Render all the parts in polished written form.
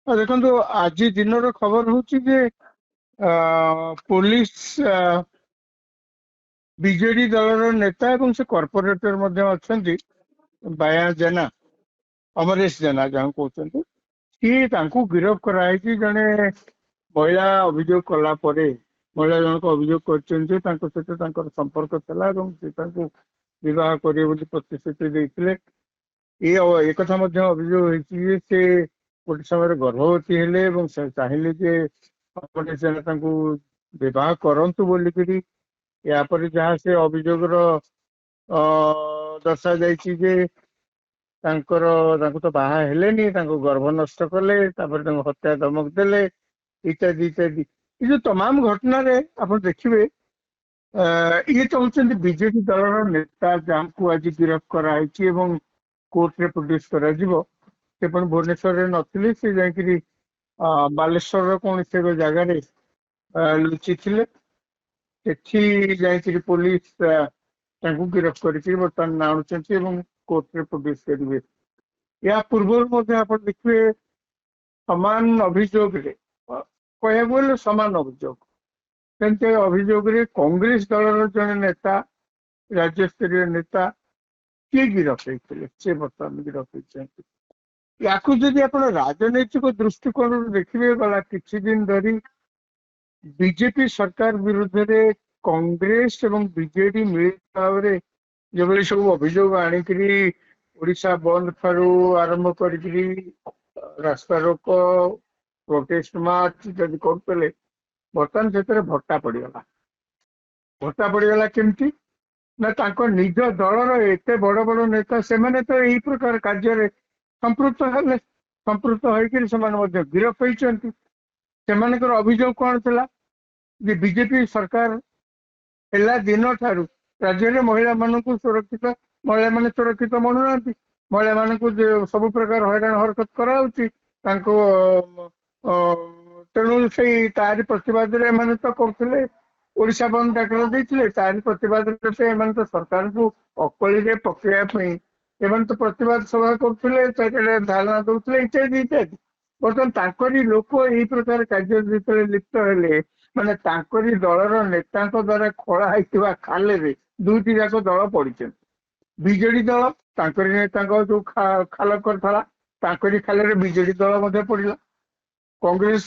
ଦେଖନ୍ତୁ ଆଜି ଦିନର ଖବର ହଉଛି ଯେ ପୋଲିସ ବିଜେଡି ଦଳର ନେତା ଏବଂ ସେ କର୍ପୋରେଟର ମଧ୍ୟ ଅଛନ୍ତି ବାୟା ଜେନା, ଅମରେଶ ଜେନା ଯାହାକୁ କହୁଛନ୍ତି, ସିଏ ତାଙ୍କୁ ଗିରଫ କରାହେଇଛି। ଜଣେ ମହିଳା ଅଭିଯୋଗ କଲା ପରେ ମହିଳା ଜଣକ ଅଭିଯୋଗ କରିଛନ୍ତି ଯେ ତାଙ୍କ ସହିତ ତାଙ୍କର ସମ୍ପର୍କ ଥିଲା ଏବଂ ସେ ତାଙ୍କୁ ବିବାହ କରିବେ ବୋଲି ପ୍ରତିଶ୍ରୁତି ଦେଇଥିଲେ। ଏକଥା ମଧ୍ୟ ଅଭିଯୋଗ ହେଇଛି ଯେ ସେ ଗୋଟେ ସମୟରେ ଗର୍ଭବତୀ ହେଲେ ଏବଂ ସେ ଚାହିଁଲେ ଯେ ଅମରେଶ ଜେନା ତାଙ୍କୁ ବିବାହ କରନ୍ତୁ ବୋଲିକିରି। ଏହାପରେ ଯାହା ସେ ଅଭିଯୋଗର ଦର୍ଶାଯାଇଛି ଯେ ତାଙ୍କୁ ତ ବାହା ହେଲେନି, ତାଙ୍କୁ ଗର୍ଭ ନଷ୍ଟ କଲେ, ତାପରେ ତାଙ୍କୁ ହତ୍ୟା ଧମକ ଦେଲେ, ଇତ୍ୟାଦି ଇତ୍ୟାଦି। ଏ ଯୋଉ ତମାମ ଘଟଣାରେ ଆପଣ ଦେଖିବେ ଇଏ ତ ହଉଛନ୍ତି ବିଜେପି ଦଳର ନେତା ଯାହାଙ୍କୁ ଆଜି ଗିରଫ କରାହେଇଛି ଏବଂ କୋର୍ଟରେ ପ୍ରଡ୍ୟୁସ କରାଯିବ। ସେ ପୁଣି ଭୁବନେଶ୍ୱରରେ ନଥିଲେ, ସେ ଯାଇକିରି ବାଲେଶ୍ୱରର କୌଣସି ଏକ ଜାଗାରେ ଲୁଚିଥିଲେ। ସେଠି ଯାଇକିରି ପୋଲିସ ତାଙ୍କୁ ଗିରଫ କରିକି ବର୍ତ୍ତମାନ ଆଣୁଛନ୍ତି ଏବଂ କୋର୍ଟରେ ପ୍ରଡ୍ୟୁସ କରିବେ। ଏହା ପୂର୍ବରୁ ମଧ୍ୟ ଆପଣ ଦେଖିବେ ସମାନ ଅଭିଯୋଗରେ, କହିବାକୁ ଗଲେ ସମାନ ଅଭିଯୋଗ, ସେମିତି ଅଭିଯୋଗରେ କଂଗ୍ରେସ ଦଳର ଜଣେ ନେତା, ରାଜ୍ୟସ୍ତରୀୟ ନେତା, କିଏ ଗିରଫ ହେଇଥିଲେ, ସେ ବର୍ତ୍ତମାନ ଗିରଫ ହେଇଛନ୍ତି। ୟାକୁ ଯଦି ଆପଣ ରାଜନୈତିକ ଦୃଷ୍ଟିକୋଣରୁ ଦେଖିବେ, ଗଲା କିଛି ଦିନ ଧରି ବିଜେପି ସରକାର ବିରୁଦ୍ଧରେ କଂଗ୍ରେସ ଏବଂ ବିଜେଡି ମିଳିତ ଭାବରେ ଯେଭଳି ସବୁ ଅଭିଯୋଗ ଆଣିକିରି ଓଡିଶା ବନ୍ଦ ଠାରୁ ଆରମ୍ଭ କରିକିରି ରାସ୍ତାରୋକ, ପ୍ରୋଟେଷ୍ଟ ମାର୍ଚ୍ଚ ଇତ୍ୟାଦି କରୁଥିଲେ, ବର୍ତ୍ତମାନ ସେଥିରେ ଭଟ୍ଟା ପଡିଗଲା। ଭଟ୍ଟା ପଡିଗଲା କେମିତି ନା ତାଙ୍କ ନିଜ ଦଳର ଏତେ ବଡ ବଡ ନେତା ସେମାନେ ତ ଏଇ ପ୍ରକାର କାର୍ଯ୍ୟରେ ସମ୍ପୃକ୍ତ ହେଲେ, ସମ୍ପୃକ୍ତ ହେଇକିରି ସେମାନେ ମଧ୍ୟ ଗିରଫ ହେଇଛନ୍ତି। ସେମାନଙ୍କର ଅଭିଯୋଗ କଣ ଥିଲା ଯେ ବିଜେପି ସରକାର ହେଲା ଦିନ ଠାରୁ ରାଜ୍ୟରେ ମହିଳାମାନଙ୍କୁ ମହିଳାମାନେ ସୁରକ୍ଷିତ ମଣୁନାହାନ୍ତି, ମହିଳାମାନଙ୍କୁ ସବୁ ପ୍ରକାର ହଇରାଣ ହରକତ କରାଯାଉଛି ତାଙ୍କୁ। ତେଣୁ ସେଇ ତାରି ପ୍ରତିବାଦରେ ଏମାନେ ତ କରୁଥିଲେ, ଓଡିଶା ବନ୍ଦ ଡାକରା ଦେଇଥିଲେ, ତାରି ପ୍ରତିବାଦରେ ସେ ଏମାନେ ତ ସରକାରଙ୍କୁ ଅକଳିରେ ପକେଇବା ପାଇଁ ଏମାନେ ତ ପ୍ରତିବାଦ ସଭା କରୁଥିଲେ, ଧାରଣା ଦଉଥିଲେ, ଇତ୍ୟାଦି ଇତ୍ୟାଦି। ବର୍ତ୍ତମାନ ତାଙ୍କରି ଲୋକ ଏଇ ପ୍ରକାର କାର୍ଯ୍ୟ ଯେତେବେଳେ ଲିପ୍ତ ହେଲେ, ମାନେ ତାଙ୍କରି ଦଳର ନେତାଙ୍କ ଦ୍ଵାରା ଖୋଳା ହେଇଥିବା ଖାଲରେ ଦୁଇଟି ଯାକ ଦଳ ପଡିଛନ୍ତି। ବିଜେଡି ଦଳ ତାଙ୍କରି ନେତାଙ୍କ ଯୋଉ ଖାଲ କରିଥିଲା, ତାଙ୍କରି ଖାଲରେ ବିଜେଡି ଦଳ ମଧ୍ୟ ପଡିଲା। କଂଗ୍ରେସ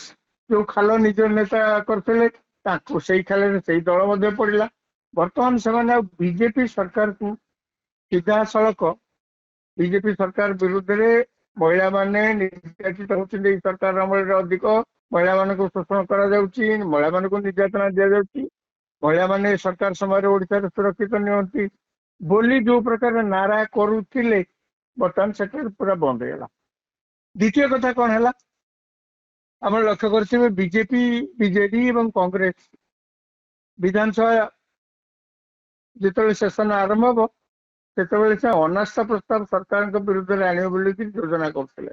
ଯୋଉ ଖାଲ ନିଜ ନେତା କରିଥିଲେ, ତାଙ୍କୁ ସେଇ ଖାଲରେ ସେଇ ଦଳ ମଧ୍ୟ ପଡିଲା। ବର୍ତ୍ତମାନ ସେମାନେ ଆଉ ବିଜେପି ସରକାରକୁ ସିଧାସଳଖ ବିଜେପି ସରକାର ବିରୁଦ୍ଧରେ ମହିଳାମାନେ ନିର୍ଯାତିତ ହଉଛନ୍ତି, ଏଇ ସରକାର ଅମଳରେ ଅଧିକ ମହିଳାମାନଙ୍କୁ ଶୋଷଣ କରାଯାଉଛି, ମହିଳାମାନଙ୍କୁ ନିର୍ଯାତନା ଦିଆଯାଉଛି, ମହିଳାମାନେ ସରକାର ସମୟରେ ଓଡିଶାରେ ସୁରକ୍ଷିତ ନିଅନ୍ତି ବୋଲି ଯୋଉ ପ୍ରକାର ନାରା କରୁଥିଲେ, ବର୍ତ୍ତମାନ ସେଟା ପୁରା ବନ୍ଦ ହେଇଗଲା। ଦ୍ୱିତୀୟ କଥା କଣ ହେଲା, ଆପଣ ଲକ୍ଷ୍ୟ କରିଥିବେ ବିଜେପି, ବିଜେଡି ଏବଂ କଂଗ୍ରେସ ବିଧାନସଭା ଯେତେବେଳେ ସେସନ ଆରମ୍ଭ ହବ, ସେତେବେଳେ ସେ ଅନାସ୍ଥା ପ୍ରସ୍ତାବ ସରକାରଙ୍କ ବିରୁଦ୍ଧରେ ଆଣିବ ବୋଲିକି ଯୋଜନା କରୁଥିଲେ।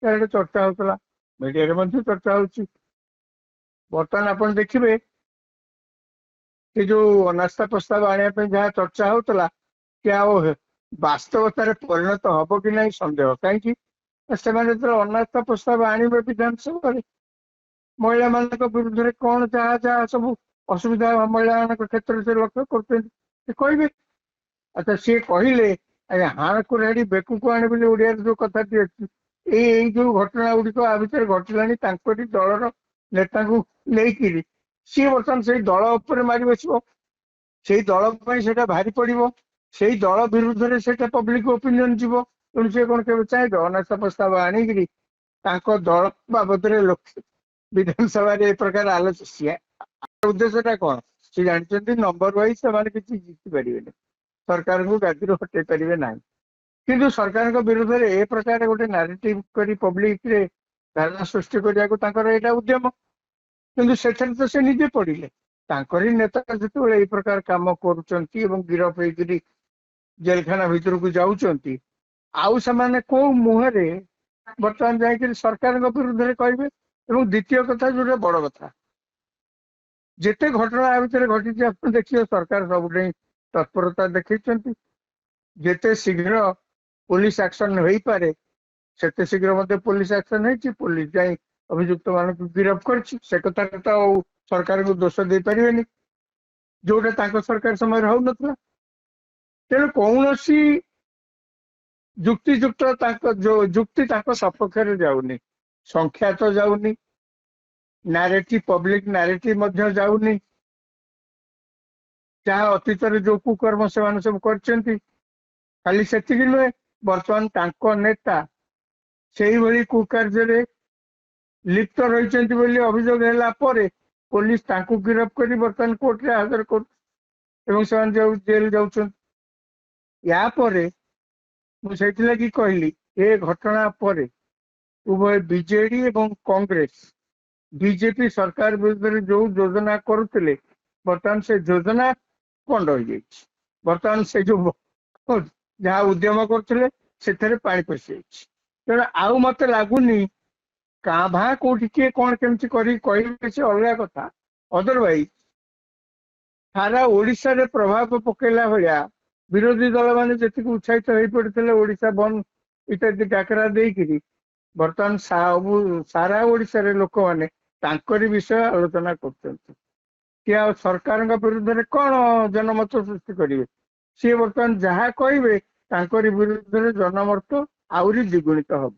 ଗୋଟେ ଚର୍ଚ୍ଚା ହଉଥିଲା, ମିଡିଆରେ ମଧ୍ୟ ଚର୍ଚ୍ଚା ହଉଛି। ବର୍ତ୍ତମାନ ଆପଣ ଦେଖିବେ ସେ ଯୋଉ ଅନାସ୍ଥା ପ୍ରସ୍ତାବ ଆଣିବା ପାଇଁ ଯାହା ଚର୍ଚ୍ଚା ହଉଥିଲା, ସେ ଆଉ ବାସ୍ତବତାରେ ପରିଣତ ହବ କି ନାହିଁ ସନ୍ଦେହ। କାହିଁକି ସେମାନେ ଯେତେବେଳେ ଅନାସ୍ଥା ପ୍ରସ୍ତାବ ଆଣିବେ ବିଧାନସଭାରେ, ମହିଳାମାନଙ୍କ ବିରୁଦ୍ଧରେ କଣ ଯାହା ଯାହା ସବୁ ଅସୁବିଧା ମହିଳାମାନଙ୍କ କ୍ଷେତ୍ରରେ ସେ ଲକ୍ଷ୍ୟ କରୁଛନ୍ତି ସେ କହିବେ। ଆଚ୍ଛା, ସିଏ କହିଲେ ଆଜ୍ଞା ହାଣକୁ ରାଡି ବେକୁକୁ ଆଣି ବୋଲି ଓଡିଆରେ ଯୋଉ କଥାଟି ଅଛି, ଏଇ ଯୋଉ ଘଟଣା ଗୁଡିକ ଆ ଭିତରେ ଘଟିଲାଣି ତାଙ୍କରି ଦଳର ନେତାଙ୍କୁ ନେଇକିରି ସିଏ ବର୍ତ୍ତମାନ ସେଇ ଦଳ ଉପରେ ମାରି ବସିବ, ସେଇ ଦଳ ପାଇଁ ସେଟା ଭାରି ପଡିବ, ସେଇ ଦଳ ବିରୁଦ୍ଧରେ ସେଟା ପବ୍ଲିକ ଓପିନିଅନ ଯିବ। ତେଣୁ ସେ କଣ କେବେ ଚାହିଁବେ ଅନାସ୍ଥା ପ୍ରସ୍ତାବ ଆଣିକିରି ତାଙ୍କ ଦଳ ବାବଦରେ ବିଧାନସଭାରେ ଏ ପ୍ରକାର ଆଲୋଚନା? ଉଦ୍ଦେଶ୍ୟଟା କଣ? ସେ ଜାଣିଛନ୍ତି ନମ୍ବର ୱାଇଜ ସେମାନେ କିଛି ଜିତି ପାରିବେନି, ସରକାରଙ୍କୁ ଗାଦିରୁ ହଟେଇ ପାରିବେ ନାହିଁ। କିନ୍ତୁ ସରକାରଙ୍କ ବିରୁଦ୍ଧରେ ଏ ପ୍ରକାର ଗୋଟେ ନାରେଟିଭ କରି ପବ୍ଲିକରେ ଧାରଣା ସୃଷ୍ଟି କରିବାକୁ ତାଙ୍କର ଏଇଟା ଉଦ୍ୟମ। କିନ୍ତୁ ସେଠାରେ ତ ସେ ନିଜେ ପଡିଲେ, ତାଙ୍କରି ନେତା ଯେତେବେଳେ ଏଇ ପ୍ରକାର କାମ କରୁଛନ୍ତି ଏବଂ ଗିରଫ ହେଇକିରି ଜେଲଖାନା ଭିତରକୁ ଯାଉଛନ୍ତି, ଆଉ ସେମାନେ କୋଉ ମୁହଁରେ ବର୍ତ୍ତମାନ ଯାଇକିରି ସରକାରଙ୍କ ବିରୁଦ୍ଧରେ କହିବେ? ଏବଂ ଦ୍ୱିତୀୟ କଥା, ଯୋଉଟା ବଡ କଥା, ଯେତେ ଘଟଣା ଆ ଭିତରେ ଘଟିଛି ଆପଣ ଦେଖିବେ ସରକାର ସବୁଠି ତତ୍ପରତା ଦେଖେଇଛନ୍ତି। ଯେତେ ଶୀଘ୍ର ପୋଲିସ ଆକ୍ସନ ହେଇପାରେ ସେତେ ଶୀଘ୍ର ମଧ୍ୟ ପୋଲିସ ଆକ୍ସନ ହେଇଛି, ପୋଲିସ ଯାଇ ଅଭିଯୁକ୍ତ ମାନଙ୍କୁ ଗିରଫ କରିଛି। ସେ କଥାରେ ତ ଆଉ ସରକାରଙ୍କୁ ଦୋଷ ଦେଇପାରିବେନି, ଯୋଉଟା ତାଙ୍କ ସରକାର ସମୟରେ ହଉନଥିଲା। ତେଣୁ କୌଣସି ଯୁକ୍ତିଯୁକ୍ତ ଯୁକ୍ତି ତାଙ୍କ ସପକ୍ଷରେ ଯାଉନି, ସଂଖ୍ୟା ତ ଯାଉନି, ନାରେଟିଭ ପବ୍ଲିକ ନାରେଟିଭ ମଧ୍ୟ ଯାଉନି। ଯାହା ଅତୀତରେ ଯୋଉ କୁକର୍ମ ସେମାନେ ସବୁ କରିଛନ୍ତି, ଖାଲି ସେତିକି ନୁହେଁ, ବର୍ତ୍ତମାନ ତାଙ୍କ ନେତା ସେଇଭଳି କୁକାର୍ଯ୍ୟରେ ଲିପ୍ତ ରହିଛନ୍ତି ବୋଲି ଅଭିଯୋଗ ହେଲା ପରେ ପୋଲିସ ତାଙ୍କୁ ଗିରଫ କରି ବର୍ତ୍ତମାନ କୋର୍ଟରେ ହାଜର କରୁଛି ଏବଂ ସେମାନେ ଯୋଉ ଜେଲ ଯାଉଛନ୍ତି। ୟା ପରେ ମୁଁ ସେଇଥିଲାଗି କହିଲି, ଏ ଘଟଣା ପରେ ଉଭୟ ବିଜେଡି ଏବଂ କଂଗ୍ରେସ ବିଜେପି ସରକାର ବିରୁଦ୍ଧରେ ଯୋଉ ଯୋଜନା କରୁଥିଲେ, ବର୍ତ୍ତମାନ ସେ ଯୋଜନା ପଣ୍ଡ ହେଇଯାଇଛି। ବର୍ତ୍ତମାନ ସେ ଯୋଉ ଯାହା ଉଦ୍ୟମ କରୁଥିଲେ ସେଥିରେ ପାଣି ପଶିଯାଇଛି। ତେଣୁ ଆଉ ମତେ ଲାଗୁନି, କାଁ ଭାଁ କୋଉଠି କିଏ କଣ କେମିତି କରି କହିବେ ସେ ଅଲଗା କଥା। ଅଦରୱାଇଜ ସାରା ଓଡିଶାରେ ପ୍ରଭାବ ପକେଇଲା ଭଳିଆ ବିରୋଧୀ ଦଳ ମାନେ ଯେତିକି ଉତ୍ସାହିତ ହେଇପଡିଥିଲେ ଓଡିଶା ବନ୍ଦ ଇତ୍ୟାଦି ଡାକରା ଦେଇକିରି, ବର୍ତ୍ତମାନ ସାରା ଓଡିଶାରେ ଲୋକମାନେ ତାଙ୍କରି ବିଷୟ ଆଲୋଚନା କରୁଛନ୍ତି। କି ଆଉ ସରକାରଙ୍କ ବିରୁଦ୍ଧରେ କଣ ଜନମତ ସୃଷ୍ଟି କରିବେ? ସିଏ ବର୍ତ୍ତମାନ ଯାହା କହିବେ ତାଙ୍କରି ବିରୁଦ୍ଧରେ ଜନମତ ଆହୁରି ଦ୍ୱିଗୁଣିତ ହବ।